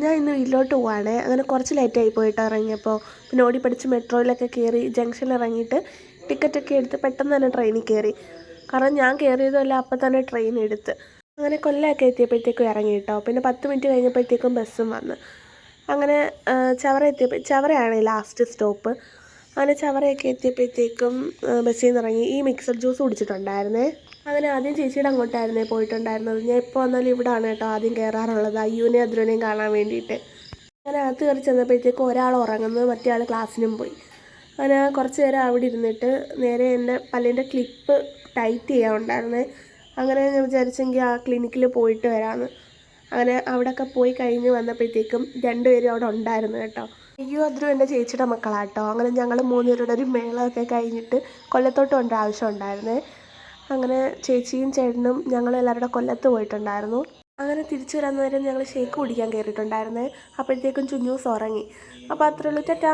ഞാൻ ഇന്ന് വീട്ടിലോട്ട് പോവാണേ. അങ്ങനെ കുറച്ച് ലേറ്റായി പോയിട്ട് ഇറങ്ങിയപ്പോൾ. പിന്നെ ഓടിപ്പിടിച്ച് മെട്രോയിലൊക്കെ കയറി ജംഗ്ഷനിൽ ഇറങ്ങിയിട്ട് ടിക്കറ്റൊക്കെ എടുത്ത് പെട്ടെന്ന് തന്നെ ട്രെയിനിൽ കയറി. കാരണം ഞാൻ കയറിയതുമല്ല, അപ്പം തന്നെ ട്രെയിൻ എടുത്ത്. അങ്ങനെ കൊല്ലമൊക്കെ എത്തിയപ്പോഴത്തേക്കും ഇറങ്ങി കേട്ടോ. പിന്നെ 10 മിനിറ്റ് കഴിഞ്ഞപ്പോഴത്തേക്കും ബസ്സും വന്ന്. അങ്ങനെ ചവറയാണ് ലാസ്റ്റ് സ്റ്റോപ്പ്. അങ്ങനെ ചവറയൊക്കെ എത്തിയപ്പോഴത്തേക്കും ബസ്സിൽ നിന്ന് ഇറങ്ങി. ഈ മിക്സഡ് ജ്യൂസ് കുടിച്ചിട്ടുണ്ടായിരുന്നേ. അങ്ങനെ ആദ്യം ചേച്ചിയുടെ അങ്ങോട്ടായിരുന്നേ പോയിട്ടുണ്ടായിരുന്നത്. ഞാൻ എപ്പോൾ വന്നാലും ഇവിടാണ് കേട്ടോ ആദ്യം കയറാറുള്ളത്, അയ്യൂനെയും അദ്രുവിനെയും കാണാൻ വേണ്ടിയിട്ട്. അങ്ങനെ അകത്ത് കയറി ചെന്നപ്പോഴത്തേക്കും ഒരാൾ ഉറങ്ങുന്നു, മറ്റേ ആൾ ക്ലാസ്സിനും പോയി. അങ്ങനെ കുറച്ച് നേരം അവിടെ ഇരുന്നിട്ട് നേരെ എൻ്റെ പല്ലിൻ്റെ ക്ലിപ്പ് ടൈറ്റ് ചെയ്യാനുണ്ടായിരുന്നേ. അങ്ങനെ ഞാൻ വിചാരിച്ചെങ്കിൽ ആ ക്ലിനിക്കിൽ പോയിട്ട് വരാമെന്ന്. അങ്ങനെ അവിടെയൊക്കെ പോയി കഴിഞ്ഞ് വന്നപ്പോഴത്തേക്കും രണ്ടുപേരും അവിടെ ഉണ്ടായിരുന്നു കേട്ടോ. അയ്യോ അദ്രു എൻ്റെ ചേച്ചിയുടെ മക്കളാട്ടോ. അങ്ങനെ ഞങ്ങൾ 3 പേരുടെ ഒരു മേളമൊക്കെ കഴിഞ്ഞിട്ട് കൊല്ലത്തോട്ട് കൊണ്ട് ആവശ്യം ഉണ്ടായിരുന്നേ. അങ്ങനെ ചേച്ചിയും ചേട്ടനും ഞങ്ങൾ എല്ലാവരുടെ കൊല്ലത്ത് പോയിട്ടുണ്ടായിരുന്നു. അങ്ങനെ തിരിച്ചു വരാൻ നേരം ഞങ്ങൾ ഷേക്ക് കുടിക്കാൻ കയറിയിട്ടുണ്ടായിരുന്നേ. അപ്പോഴത്തേക്കും ചുന്നൂസ് ഉറങ്ങി. അപ്പോൾ അത്രയുള്ളൂ, ടാറ്റാ.